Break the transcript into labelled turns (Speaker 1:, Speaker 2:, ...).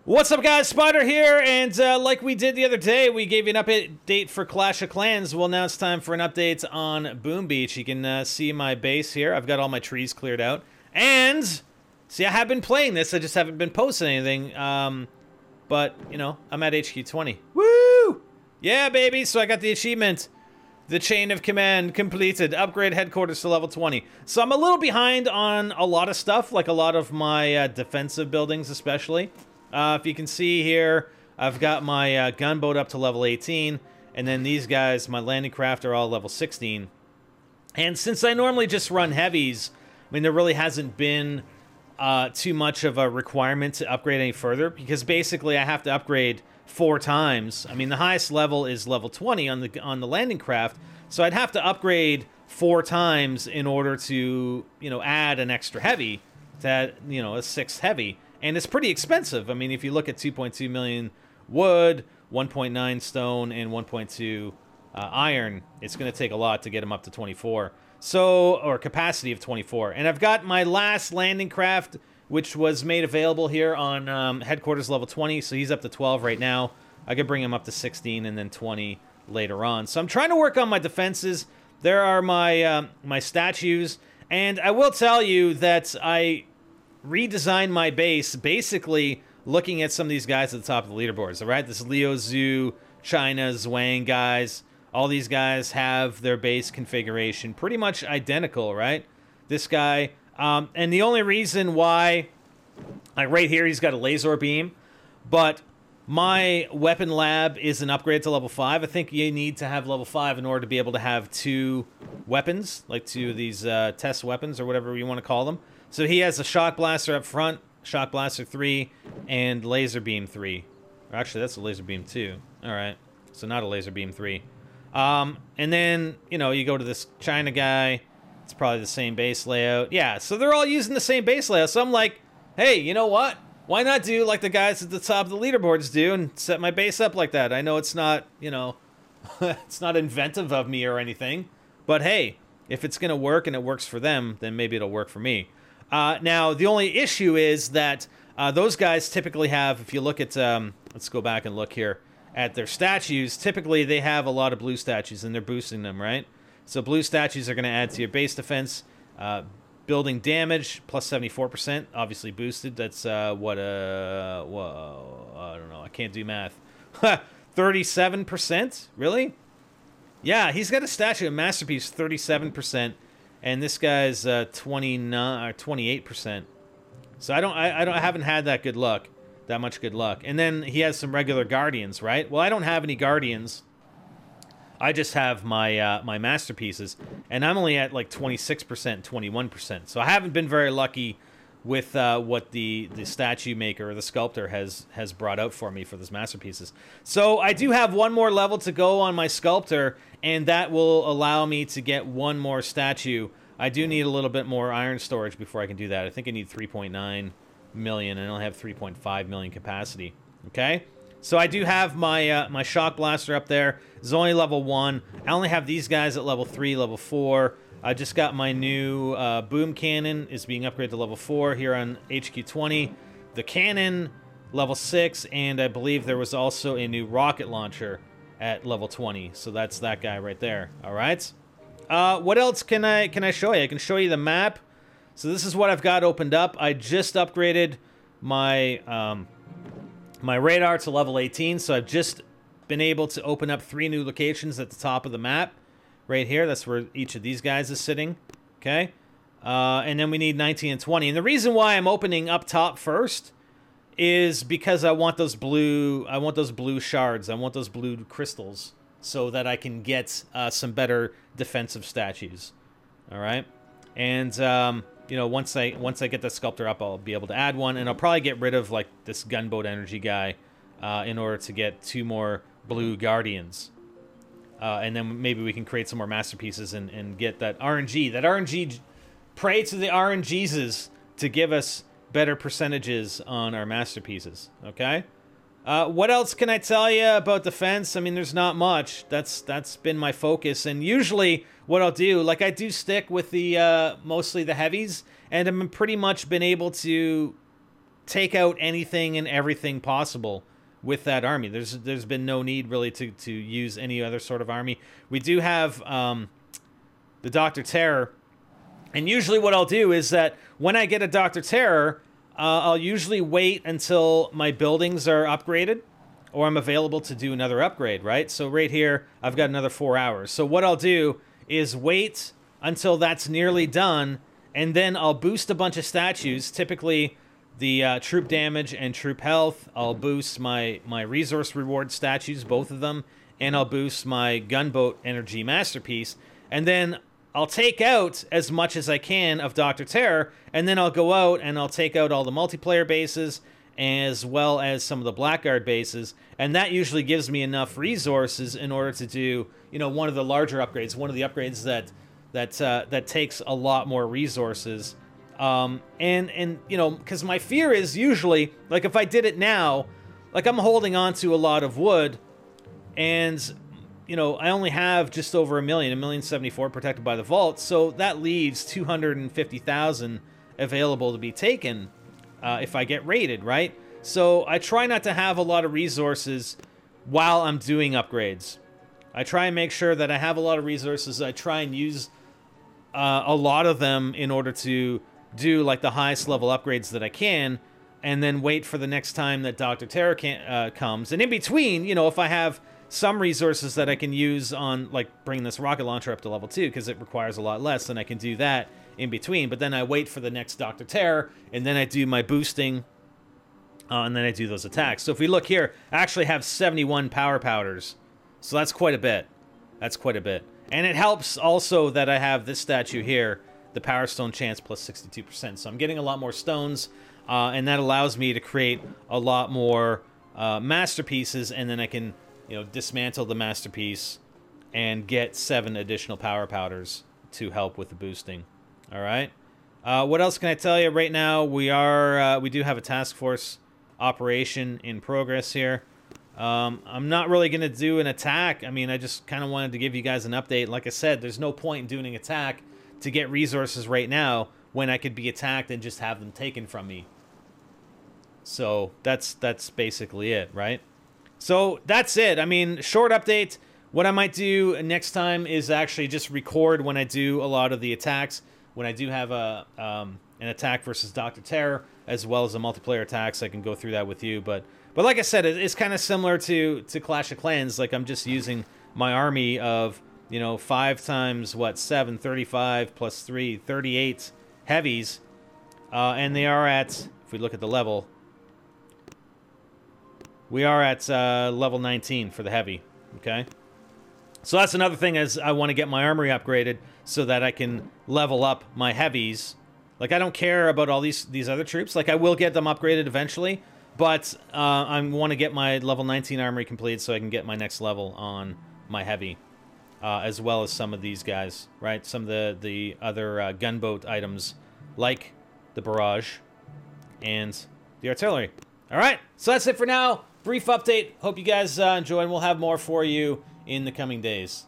Speaker 1: What's up, guys? Spider here, and like we did the other day, we gave you an update for Clash of Clans. Well, now it's time for an update on Boom Beach. You can see my base here. I've got all my trees cleared out. And, see, I have been playing this. I just haven't been posting anything. But, you know, I'm at HQ20. Woo! Yeah, baby! So I got the achievement. The chain of command completed. Upgrade headquarters to level 20. So I'm a little behind on a lot of stuff, like a lot of my defensive buildings especially. If you can see here, I've got my gunboat up to level 18, and then these guys, my landing craft, are all level 16. And since I normally just run heavies, I mean, there really hasn't been too much of a requirement to upgrade any further, because basically I have to upgrade 4 times. I mean, the highest level is level 20 on the landing craft, so I'd have to upgrade 4 times in order to, you know, add an extra heavy, to add, you know, a 6th heavy. And it's pretty expensive. I mean, if you look at 2.2 million wood, 1.9 stone, and 1.2 iron, it's going to take a lot to get them up to 24. So, or capacity of 24. And I've got my last landing craft, which was made available here on headquarters level 20. So he's up to 12 right now. I could bring him up to 16 and then 20 later on. So I'm trying to work on my defenses. There are my my statues. And I will tell you that I redesign my base basically looking at some of these guys at the top of the leaderboards. All right, this is Leo Zhu, China, Zhuang guys. All these guys have their base configuration pretty much identical, right? This guy, and the only reason why, like right here, he's got a laser beam, but my weapon lab is an upgrade to level 5. I think you need to have level 5 in order to be able to have 2 weapons, like 2 of these test weapons or whatever you want to call them. So he has a shock blaster up front, shock blaster 3, and laser beam 3. Or actually, that's a laser beam 2. All right, so not a laser beam 3. And then, you know, you go to this China guy. It's probably the same base layout. Yeah, so they're all using the same base layout. So I'm like, hey, you know what? Why not do like the guys at the top of the leaderboards do and set my base up like that? I know it's not, you know, it's not inventive of me or anything. But hey, if it's going to work and it works for them, then maybe it'll work for me. Now, the only issue is that those guys typically have, if you look at, let's go back and look here, at their statues, typically they have a lot of blue statues, and they're boosting them, right? So blue statues are going to add to your base defense. Building damage, plus 74%, obviously boosted. That's, whoa, I don't know, I can't do math. 37%? Really? Yeah, he's got a statue, a masterpiece, 37%. And this guy's 29 or 28%. So I haven't had that much good luck. And then he has some regular guardians, right? Well, I don't have any guardians. I just have my my masterpieces, and I'm only at like 26%, 21%. So I haven't been very lucky with what the statue maker or the sculptor has brought out for me for those masterpieces. So I do have one more level to go on my sculptor, and that will allow me to get one more statue. I do need a little bit more iron storage before I can do that. I think I need 3.9 million, and I only have 3.5 million capacity. Okay? So I do have my my shock blaster up there. It's only level 1. I only have these guys at level 3, level 4. I just got my new boom cannon is being upgraded to level 4 here on HQ20. The cannon, level 6, and I believe there was also a new rocket launcher at level 20. So that's that guy right there. All right. What else can I show you? I can show you the map. So this is what I've got opened up. I just upgraded my my radar to level 18. So I've just been able to open up 3 new locations at the top of the map. Right here, that's where each of these guys is sitting, okay? And then we need 19 and 20. And the reason why I'm opening up top first is because I want those blue shards. I want those blue crystals so that I can get some better defensive statues, all right? And, you know, once I get the sculptor up, I'll be able to add one. And I'll probably get rid of, like, this gunboat energy guy in order to get 2 more blue guardians. And then maybe we can create some more masterpieces and get that RNG. That RNG, pray to the RNGs to give us better percentages on our masterpieces, okay? What else can I tell you about defense? I mean, there's not much. That's been my focus. And usually what I'll do, like I do stick with the mostly the heavies, and I've pretty much been able to take out anything and everything possible with that army. There's been no need really to use any other sort of army. We do have the Dr. Terror, and usually what I'll do is that when I get a Dr. Terror, I'll usually wait until my buildings are upgraded or I'm available to do another upgrade, right? So right here, I've got another 4 hours. So what I'll do is wait until that's nearly done, and then I'll boost a bunch of statues, typically the troop damage and troop health. I'll boost my resource reward statues, both of them, and I'll boost my gunboat energy masterpiece. And then I'll take out as much as I can of Dr. Terror, and then I'll go out and I'll take out all the multiplayer bases as well as some of the Blackguard bases, and that usually gives me enough resources in order to do, you know, one of the larger upgrades, one of the upgrades that takes a lot more resources. And you know, because my fear is usually, like, if I did it now, like, I'm holding on to a lot of wood, and you know, I only have just over 1,074,000 protected by the vault, so that leaves 250,000 available to be taken if I get raided, right? So I try not to have a lot of resources while I'm doing upgrades. I try and make sure that I have a lot of resources. I try and use a lot of them in order to do like the highest level upgrades that I can, and then wait for the next time that Dr. Terror comes. And in between, you know, if I have some resources that I can use on, like, bringing this rocket launcher up to level 2, because it requires a lot less, then I can do that in between. But then I wait for the next Dr. Terror, and then I do my boosting, and then I do those attacks. So if we look here, I actually have 71 power powders. So that's quite a bit. That's quite a bit. And it helps also that I have this statue here, the Power Stone chance plus 62%. So I'm getting a lot more stones, and that allows me to create a lot more masterpieces, and then I can, you know, dismantle the masterpiece and get 7 additional power powders to help with the boosting. All right. What else can I tell you? Right now, we do have a task force operation in progress here. I'm not really going to do an attack. I mean, I just kind of wanted to give you guys an update. Like I said, there's no point in doing an attack to get resources right now when I could be attacked and just have them taken from me. So that's basically it, right? So that's it. I mean, short update. What I might do next time is actually just record when I do a lot of the attacks. When I do have an attack versus Dr. Terror, as well as the multiplayer attacks, I can go through that with you. But like I said, it's kind of similar to Clash of Clans. Like, I'm just using my army of, you know, 5 times, 7, 35 plus 3, 38 heavies. And they are at, if we look at the level, we are at level 19 for the heavy, okay? So that's another thing, is I want to get my armory upgraded so that I can level up my heavies. Like, I don't care about all these other troops. Like, I will get them upgraded eventually, but I want to get my level 19 armory complete so I can get my next level on my heavy, as well as some of these guys, right? Some of the other gunboat items, like the barrage and the artillery. All right, so that's it for now. Brief update. Hope you guys enjoy, and we'll have more for you in the coming days.